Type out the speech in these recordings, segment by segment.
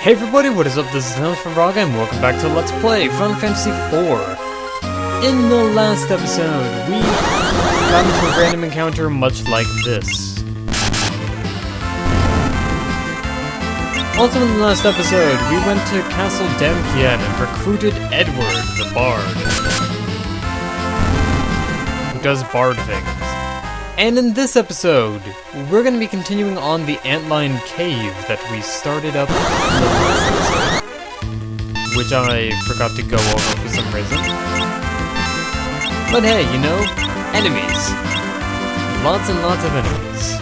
Hey everybody, what is up? This is Nils from Raga and welcome back to Let's Play Final Fantasy IV. In the last episode, we got into a random encounter much like this. Also in the last episode, we went to Castle Dampian and recruited Edward, the Bard, who does bard things. And in this episode, we're going to be continuing on the Antlion Cave that we started up in the last episode, which I forgot to go over for some reason. But hey, you know, enemies. Lots and lots of enemies.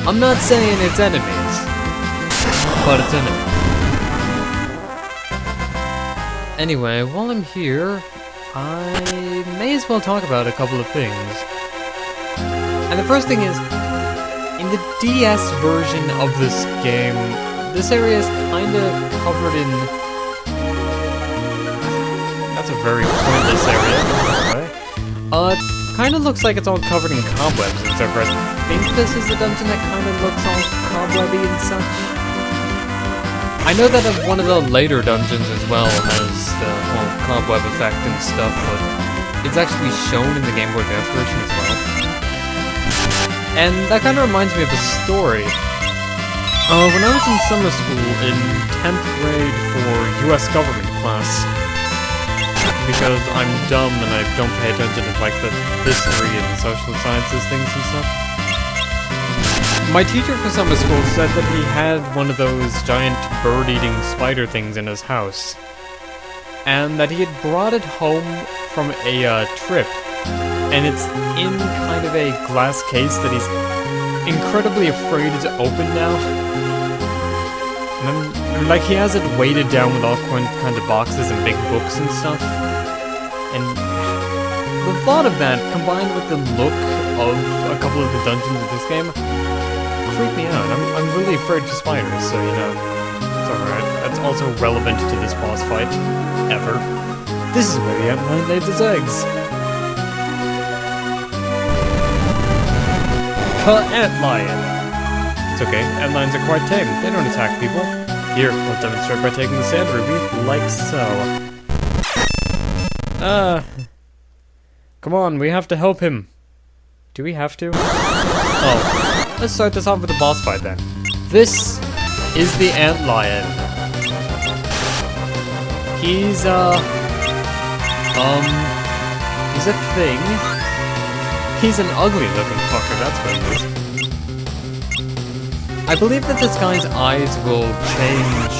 I'm not saying it's enemies, but it's enemies. Anyway, while I'm here, I may as well talk about a couple of things. And the first thing is, in the DS version of this game, this area is kinda covered in... That's a very pointless area, right? Kinda looks like it's all covered in cobwebs, except for I think this is the dungeon that kinda looks all cobwebby and such. I know that one of the later dungeons as well has the whole cobweb effect and stuff, but it's actually shown in the Game Boy Advance version as well. And that kind of reminds me of a story. When I was in summer school in 10th grade for US government class, because I'm dumb and I don't pay attention to like the history and social sciences things and stuff, my teacher for summer school said that he had one of those giant bird-eating spider things in his house, and that he had brought it home from a trip. And it's in kind of a glass case that he's incredibly afraid to open now. And like, he has it weighted down with all kinds of boxes and big books and stuff. And the thought of that, combined with the look of a couple of the dungeons of this game, creep me out. I'm really afraid for spiders, so you know, it's alright. That's also relevant to this boss fight, ever. This is where the Antlion lays its eggs. Antlion. It's okay, antlions are quite tame. They don't attack people. Here, we'll demonstrate by taking the sand ruby, like so. Come on, we have to help him. Do we have to? Oh, let's start this off with the boss fight then. This is the Antlion. He's a thing. He's an ugly-looking fucker, that's what he is. I believe that this guy's eyes will change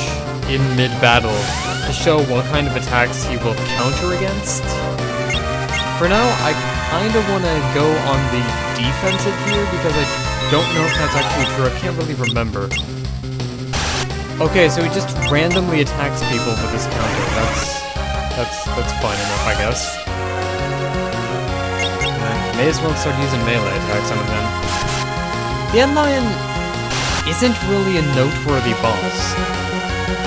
in mid-battle to show what kind of attacks he will counter against. For now, I kinda wanna go on the defensive here, because I don't know if that's actually true. I can't really remember. Okay, so he just randomly attacks people with his counter. That's fine enough, I guess. May as well start using melee attacks on him then. The Antlion isn't really a noteworthy boss.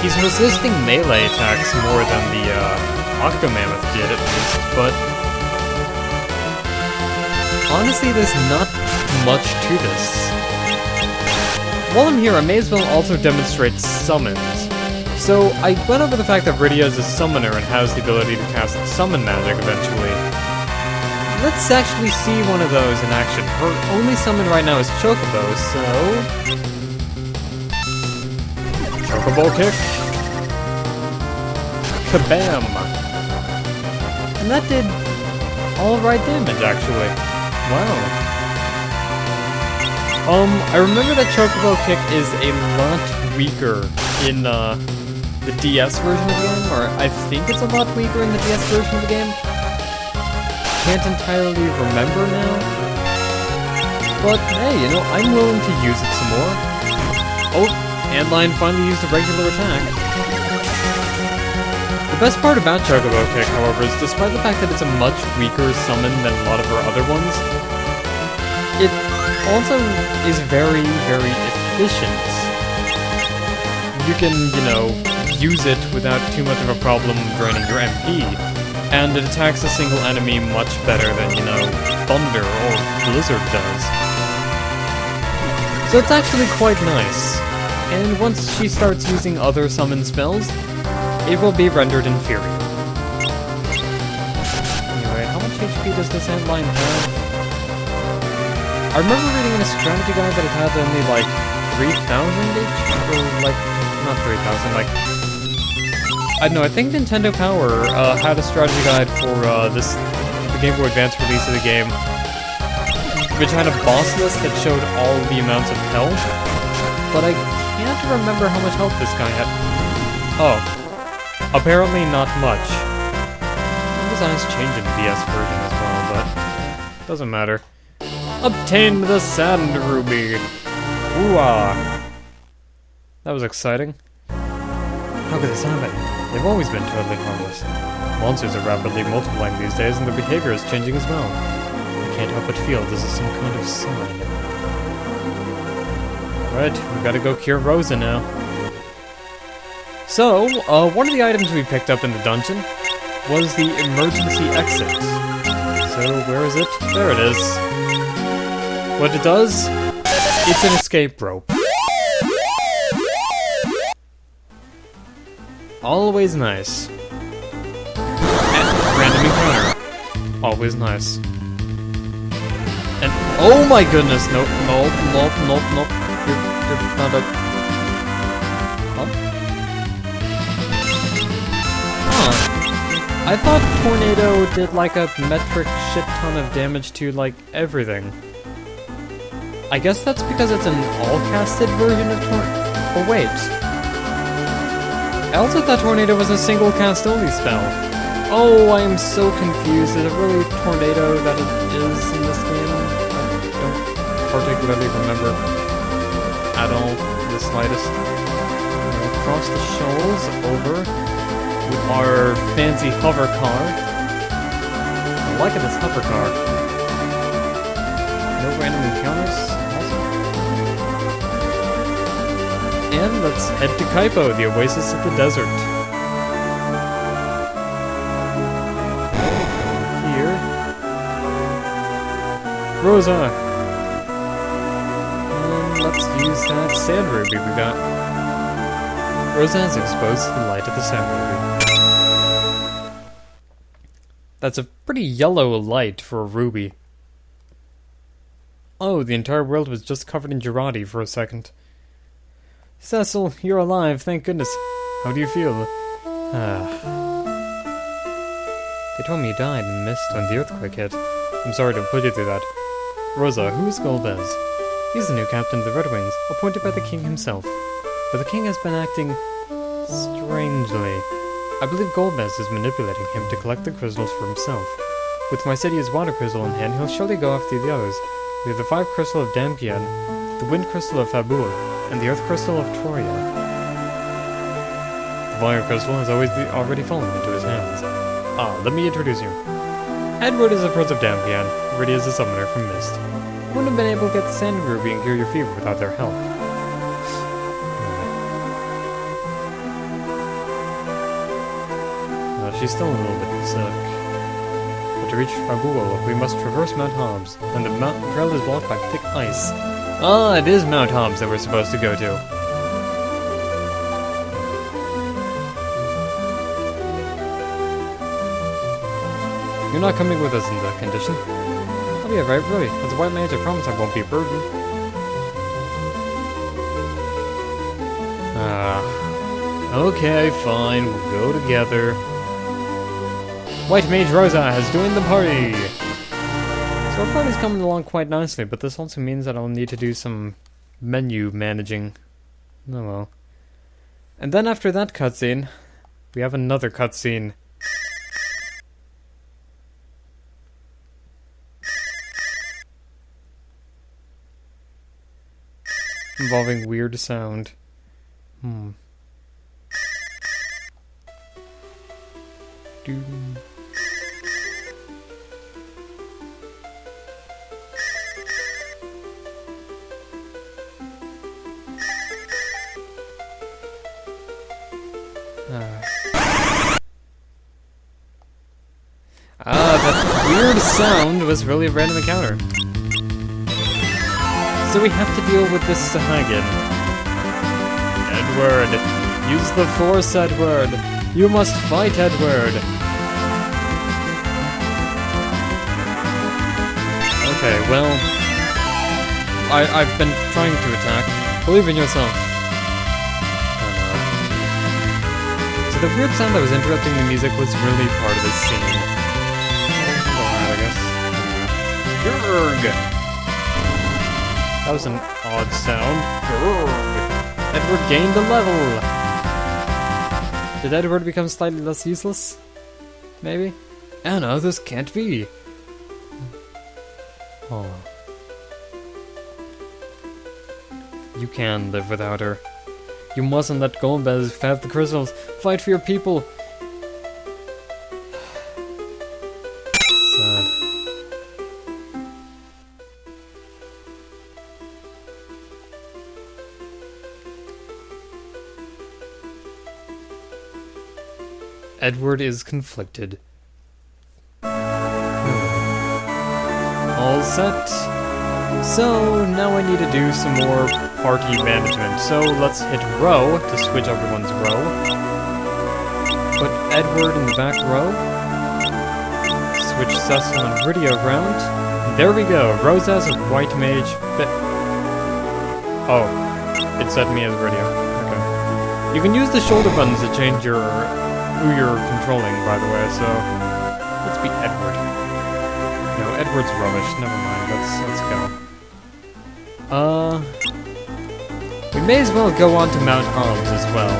He's resisting melee attacks more than the Octomammoth did at least, but honestly there's not much to this. While I'm here, I may as well also demonstrate summons. So I went over the fact that Rydia is a summoner and has the ability to cast summon magic eventually. Let's actually see one of those in action. Her only summon right now is Chocobo, so... Chocobo kick. Kabam! And that did alright damage, actually. Wow. I remember that Chocobo kick is a lot weaker in, the DS version of the game, or I think it's a lot weaker in the DS version of the game. Can't entirely remember now, but hey, you know, I'm willing to use it some more. Oh, Antlion finally used a regular attack. The best part about Chocobo Kick, however, is despite the fact that it's a much weaker summon than a lot of her other ones, it also is very, very efficient. You can, you know, use it without too much of a problem draining your MP. And it attacks a single enemy much better than, you know, Thunder or Blizzard does. So it's actually quite nice. And once she starts using other summon spells, it will be rendered inferior. Anyway, how much HP does this antlion have? I remember reading in a strategy guide that it had only like 3,000 HP, or like, not 3,000, like, I don't know, I think Nintendo Power had a strategy guide for the Game Boy Advance release of the game, which had a boss list that showed all the amounts of health, but I can't remember how much health this guy had. Oh, apparently not much. The designs changed in the DS version as well, but doesn't matter. Obtained the Sand Ruby! Ooh-ah! That was exciting. How could this happen? They've always been totally harmless. Monsters are rapidly multiplying these days, and their behavior is changing as well. I can't help but feel this is some kind of sign. Right, we've got to go cure Rosa now. So, one of the items we picked up in the dungeon was the emergency exit. So, where is it? There it is. What it does? It's an escape rope. Always nice. And random encounter. Always nice. And oh my goodness, nope. You're not a... Huh? I thought Tornado did like a metric shit ton of damage to like everything. I guess that's because it's an all-casted version of Tornado. Oh wait. I also thought Tornado was a single cast only spell. Oh, I am so confused. Is it really Tornado that it is in this game? I don't particularly remember at all, the slightest. Across the shoals, over with our fancy hover car. I like this hover car. No random encounters. Awesome. And let's head to Kaipo, the oasis of the desert. Here. Rosa! And let's use that sand ruby we got. Rosa is exposed to the light of the sand ruby. That's a pretty yellow light for a ruby. Oh, the entire world was just covered in Girardi for a second. Cecil, you're alive, thank goodness. How do you feel? They told me you died in the mist when the earthquake hit. I'm sorry to put you through that. Rosa, who is Golbez? He's the new captain of the Red Wings, appointed by the king himself. But the king has been acting strangely. I believe Golbez is manipulating him to collect the crystals for himself. With my city's water crystal in hand, he'll surely go after the others. We have the 5 crystal of Dampian, the wind crystal of Fabul, and the earth crystal of Troya. The fire crystal has already fallen into his hands. Ah, let me introduce you. Edward is the prince of Dampian. Riddy is a summoner from Mist. Wouldn't have been able to get the Sand Ruby and cure your fever without their help. She's still a little bit sick. But to reach Fabul, we must traverse Mount Hobbs, and the trail is blocked by thick ice. Ah, it is Mount Hobbs that we're supposed to go to. You're not coming with us in that condition. I'll be alright, really. As a white mage, I promise I won't be a burden. Okay, fine, we'll go together. White Mage Rosa has joined the party! So our party's coming along quite nicely, but this also means that I'll need to do some menu managing. Oh well. And then after that cutscene, we have another cutscene. Involving weird sound. That weird sound was really a random encounter. So we have to deal with this Sahagin. Edward. Use the Force, Edward. You must fight, Edward. Okay, well, I've been trying to attack. Believe in yourself. Oh no. So the weird sound that was interrupting the music was really part of the scene. Alright, I guess. Grrrg! That was an odd sound. Grrrg! Edward gained a level! Did Edward become slightly less useless? Maybe? Anna, this can't be! Oh. You can live without her. You mustn't let Golbez have the crystals. Fight for your people! Sad. Edward is conflicted. All set. So, now I need to do some more party management. So, let's hit row to switch everyone's row. Put Edward in the back row. Switch Cecil and Rydia around. There we go. Rose has a white mage. Oh, it set me as Rydia. Okay. You can use the shoulder buttons to change your who you're controlling, by the way, so let's be Edward. No, Edward's rubbish. Never mind. Let's go. We may as well go on to Mount Hobbs as well.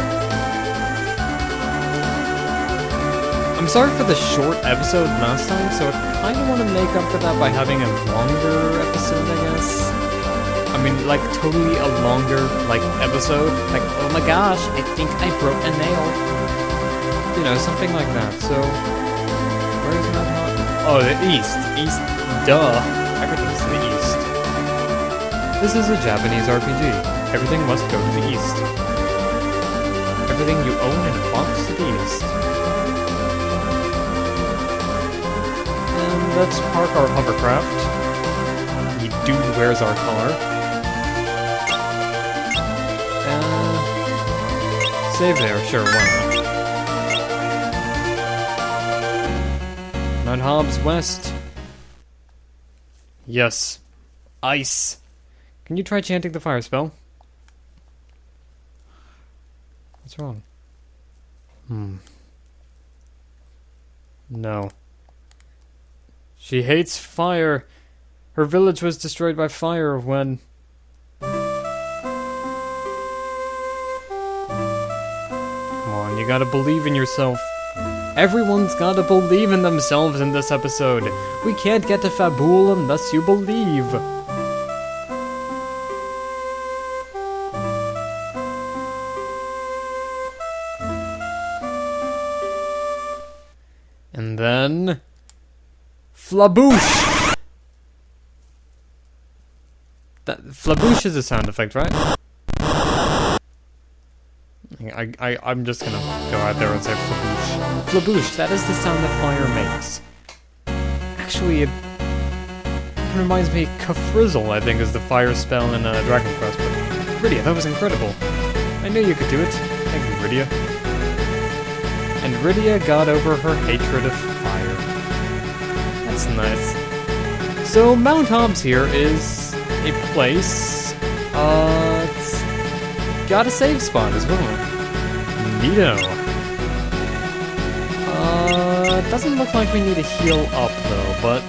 I'm sorry for the short episode last time, so I kind of want to make up for that by having a longer episode, I guess. I mean, like, totally a longer, like, episode. Like, oh my gosh, I think I broke a nail. You know, something like that. So, where is Mount Hobbs? Oh, the east. East. Duh. Everything's to the east. This is a Japanese RPG. Everything must go to the east. Everything you own in a box to the east. And let's park our hovercraft. The dude wears our car. Save there, sure, why not? Mount Hobbs West. Yes. Ice. Can you try chanting the fire spell? What's wrong? No. She hates fire. Her village was destroyed by fire when... Come on, you gotta believe in yourself. Everyone's gotta believe in themselves in this episode. We can't get to Fabul unless you believe. And then... Flaboosh! Flaboosh is a sound effect, right? I'm just gonna go out there and say flaboosh. Flaboosh, that is the sound that fire makes. Actually, it reminds me Kafrizzle, I think, is the fire spell in Dragon Quest. But Rydia, that was incredible. I knew you could do it. Thank you, Rydia. And Rydia got over her hatred of fire. That's nice. So, Mount Hobbs here is a place, it's got a save spot as well. Neato. It doesn't look like we need to heal up though, but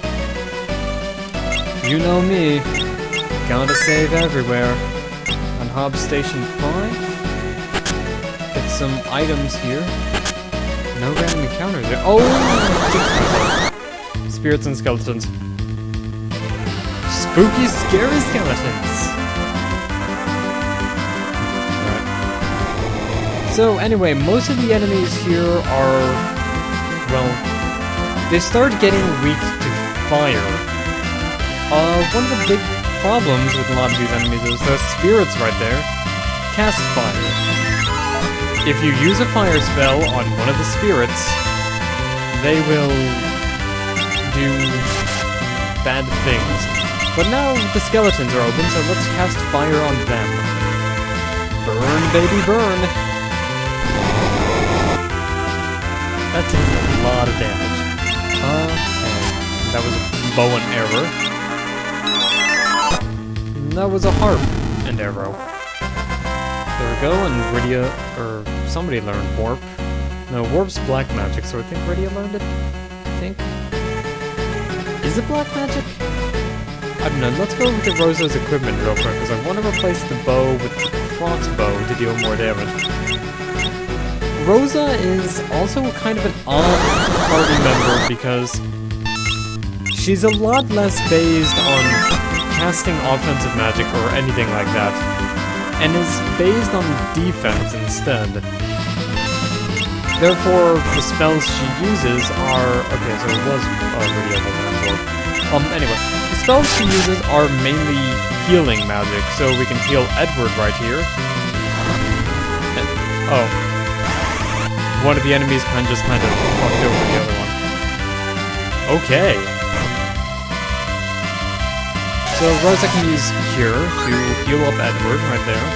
you know me. Gotta save everywhere. On Hobbs Station 5. Get some items here. No random encounters there. Oh! Spirits and skeletons. Spooky, scary skeletons! Alright. So, anyway, most of the enemies here are... well... they start getting weak to fire. One of the big problems with a lot of these enemies is the spirits right there cast fire. If you use a fire spell on one of the spirits, they will do bad things. But now the skeletons are open, so let's cast fire on them. Burn, baby, burn! That takes a lot of damage. Okay. That was a bow and arrow. That was a harp and arrow. There we go, and Rydia, or somebody learned warp. No, warp's black magic, so I think Rydia learned it? I think. Is it black magic? I don't know, let's go over to Rosa's equipment real quick, because I want to replace the bow with the crossbow to deal more damage. Rosa is also kind of an odd party member, because she's a lot less based on casting offensive magic or anything like that, and is based on defense instead. Therefore, the spells she uses are... Okay, so it was already over that. Anyway, the spells she uses are mainly healing magic, so we can heal Edward right here. And, oh. One of the enemies just kind of fucked over the other one. Okay. So Rosa can use Cure to heal up Edward right there.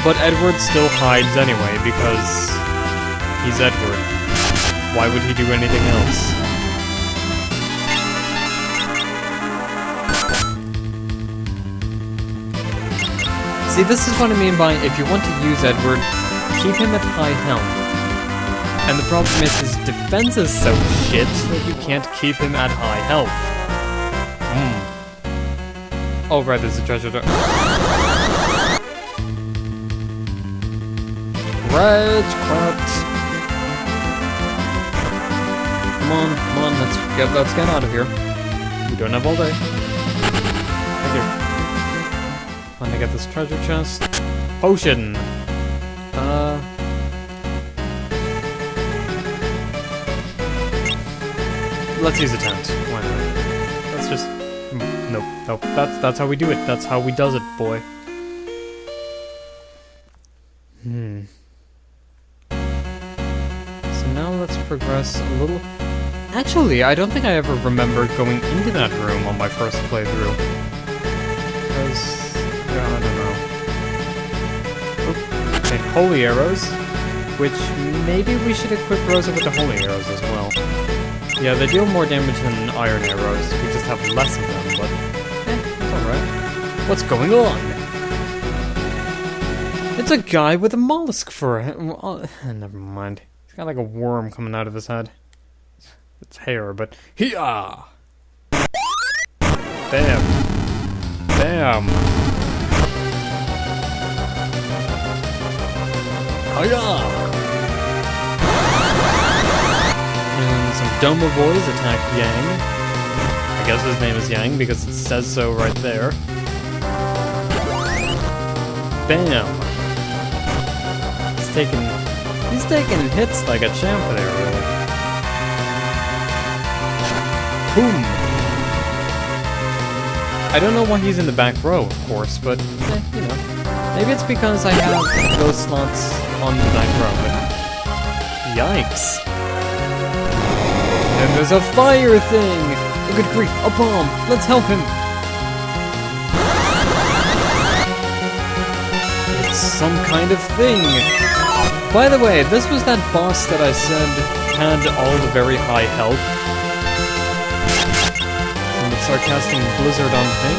But Edward still hides anyway, because he's Edward. Why would he do anything else? See, this is what I mean by if you want to use Edward, keep him at high health. And the problem is his defense is so shit that you can't keep him at high health. Oh right, there's a treasure door. Ragecraft! Come on, let's get out of here. We don't have all day. Thank you. Finally get this treasure chest. Potion! Let's use a tent. Why not? Let's just... Nope. That's how we do it. That's how we does it, boy. So now let's progress a little... Actually, I don't think I ever remember going into that room on my first playthrough. Because... yeah, I don't know. Okay, holy arrows. Which, maybe we should equip Rosa with the holy arrows as well. Yeah, they deal more damage than iron arrows. We just have less of them, but... it's alright. What's going on? It's a guy with a mollusk fur. Never mind. He's got like a worm coming out of his head. It's hair, but... Hee-ah! Bam. Bam. Hi-yah! And some Dome of Voids attack Yang. I guess his name is Yang because it says so right there. Bam! He's taking hits like a champ there, really. Boom! I don't know why he's in the back row, of course, but, you know. Maybe it's because I have those slots on the back row, but... Yikes! And there's a fire thing! Oh, good grief, a bomb! Let's help him! It's some kind of thing! By the way, this was that boss that I said had all the very high health. And the sarcastic blizzard on thing.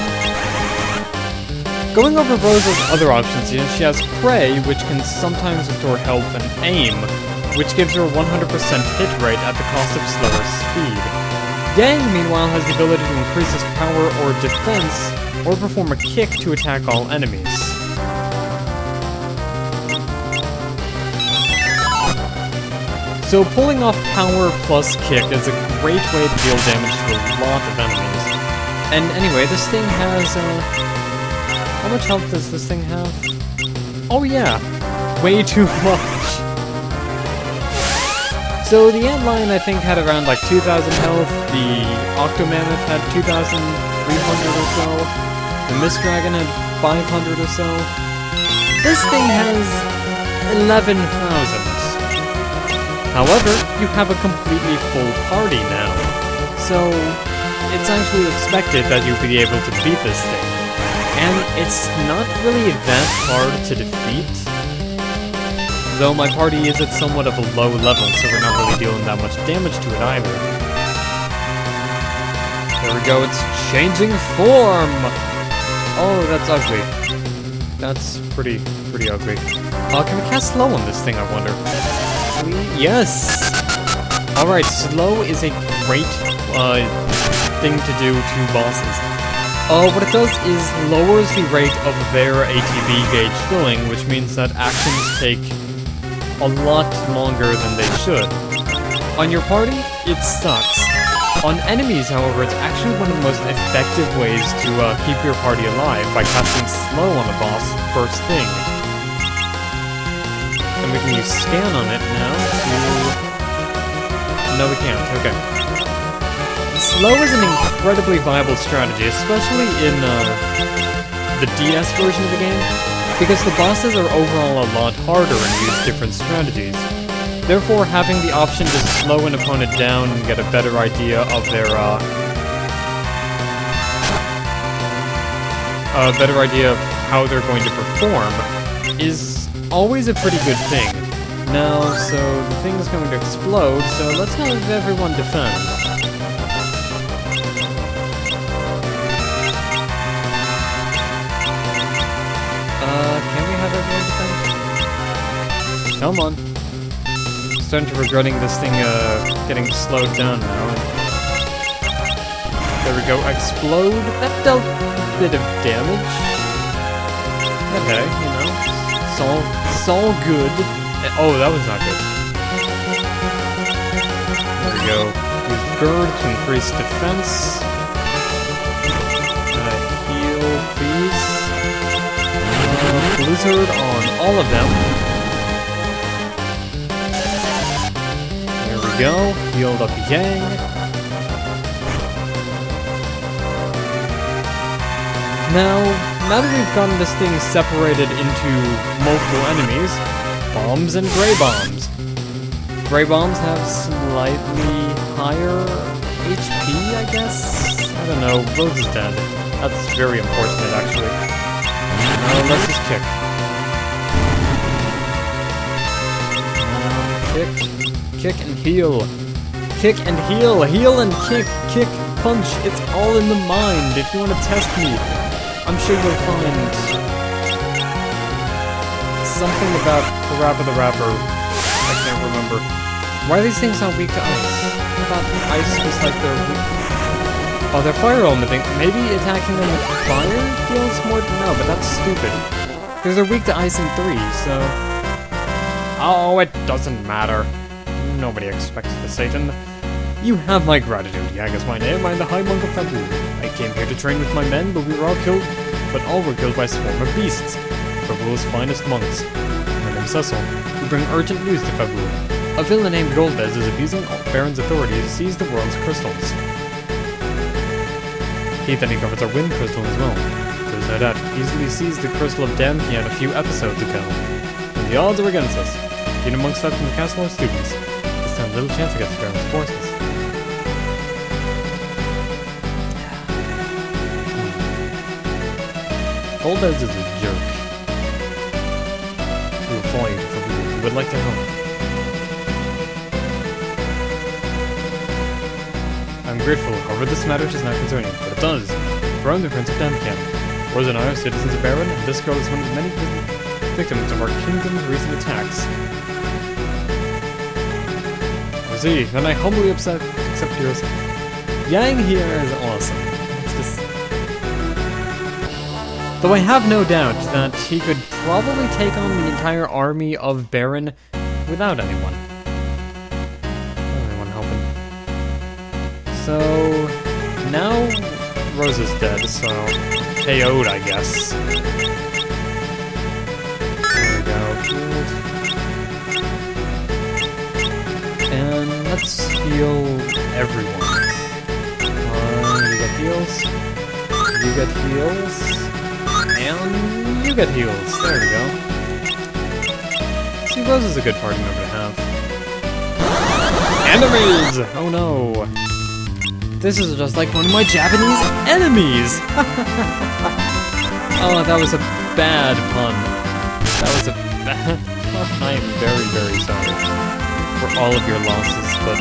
Going over Rosa's other options here, she has Prey, which can sometimes restore health, and Aim, which gives her a 100% hit rate at the cost of slower speed. Yang, meanwhile, has the ability to increase his power or defense, or perform a kick to attack all enemies. So pulling off power plus kick is a great way to deal damage to a lot of enemies. And anyway, this thing has, how much health does this thing have? Oh yeah, way too much. So the Antlion, I think, had around like 2,000 health, the Octomammoth had 2,300 or so, the Mist Dragon had 500 or so. This thing has 11,000. However, you have a completely full party now, so it's actually expected that you'll be able to beat this thing. And It's not really that hard to defeat, though my party is at somewhat of a low level, so we're not really dealing that much damage to it either. There we go, it's changing form! Oh, that's ugly. That's pretty ugly. Can we cast slow on this thing, I wonder? Yes! Alright, slow is a great thing to do to bosses. What it does is lowers the rate of their ATB gauge filling, which means that actions take a lot longer than they should. On your party, it sucks. On enemies, however, it's actually one of the most effective ways to keep your party alive by casting slow on a boss first thing. And we can use scan on it now to... No, we can't. Okay. Slow is an incredibly viable strategy, especially in the DS version of the game, because the bosses are overall a lot harder and use different strategies. Therefore, having the option to slow an opponent down and get a better idea of their how they're going to perform is always a pretty good thing. Now, so the thing's going to explode, so let's have everyone defend. Can we have everyone defend? Come on. I'm starting to regretting this thing, getting slowed down now. There we go, explode. That dealt a bit of damage. Okay, you know, it's all good. Oh, that was not good. There we go. Use Gird to increase defense. Heal, please. Blizzard on all of them. There we go. Healed up Yang. Now that we've gotten this thing separated into multiple enemies, bombs and gray bombs. Gray bombs have slightly higher HP, I guess? I don't know, Rose is dead. That's very unfortunate, actually. Let's just kick. Kick and heal. Kick and heal. Heal and kick. Kick, punch. It's all in the mind. If you want to test me, I'm sure you'll find something about Parappa the Rapper. I can't remember. Why are these things not weak to ice? I thought ice was like their weak... Oh, they're fire elementing. Maybe attacking them with fire deals more... No, but that's stupid. Because they're weak to ice in 3, so... Oh, it doesn't matter. Nobody expects the Satan. You have my gratitude. Yang is my name. I'm the High Monk of Fabu. I came here to train with my men, but we were all killed... But all were killed by a swarm of beasts. Fabu's finest monks. My name's Cecil. We bring urgent news to Fabu. A villain named Golbez is abusing Baron's authority to seize the world's crystals. He then covers our wind crystal as well. There's no doubt, easily seized the crystal of Damkian a few episodes ago. And the odds are against us. Even amongst that from the castle are students. This time little chance against Baron's forces. Golbez is a jerk. We will follow you to Fabu. We would like to help. I'm grateful, however this matter does not concern you, but it does. For I'm the Prince of Damkian. Rose and I are citizens of Baron, and this girl is one of the many victims of our kingdom's recent attacks. I see, then I humbly accept yours. Yang here is awesome. It's just... Though I have no doubt that he could probably take on the entire army of Baron without anyone. So, now Rose is dead, so KO'd, I guess. There we go, killed. And let's heal everyone. You get heals, you get heals, and you get heals. There we go. See, Rose is a good party member to have. Enemies! Oh no. This is just like one of my Japanese enemies! Oh, that was a bad pun. That was a bad pun. I am very, very sorry for all of your losses, but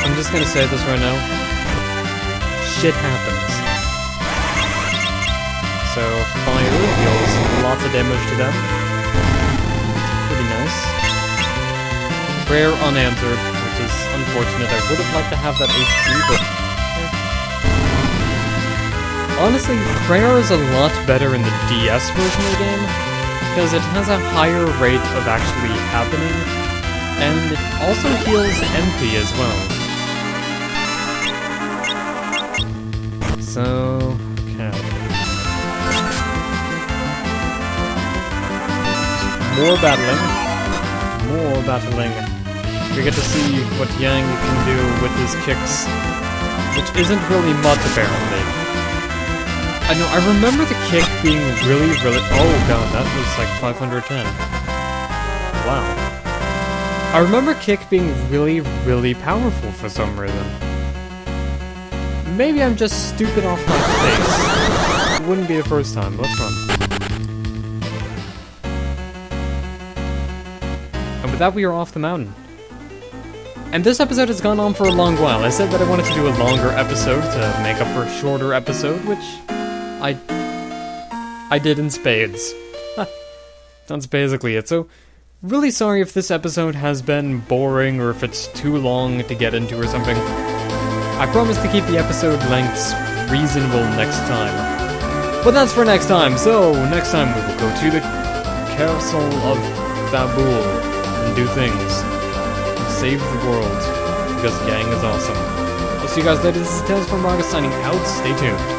I'm just gonna say this right now. Shit happens. So, fire deals lots of damage to them. Pretty nice. Prayer unanswered, which is unfortunate. I would have liked to have that HP, but... Honestly, prayer is a lot better in the DS version of the game, because it has a higher rate of actually happening, and it also heals MP as well. So... okay. More battling. More battling. We get to see what Yang can do with his kicks, which isn't really much apparently. I know, I remember the kick being really... oh god, that was like 510. Wow. I remember kick being really powerful for some reason. Maybe I'm just stupid off my face. It wouldn't be the first time. Let's run. And with that, we are off the mountain. And this episode has gone on for a long while. I said that I wanted to do a longer episode to make up for a shorter episode, which I did in spades. That's basically it. So, really sorry if this episode has been boring or if it's too long to get into or something. I promise to keep the episode lengths reasonable next time. But that's for next time. So, next time we will go to the Castle of Fabul and do things. Save the world, because Yang is awesome. I'll see you guys later. This is Tales from Raga signing out. Stay tuned.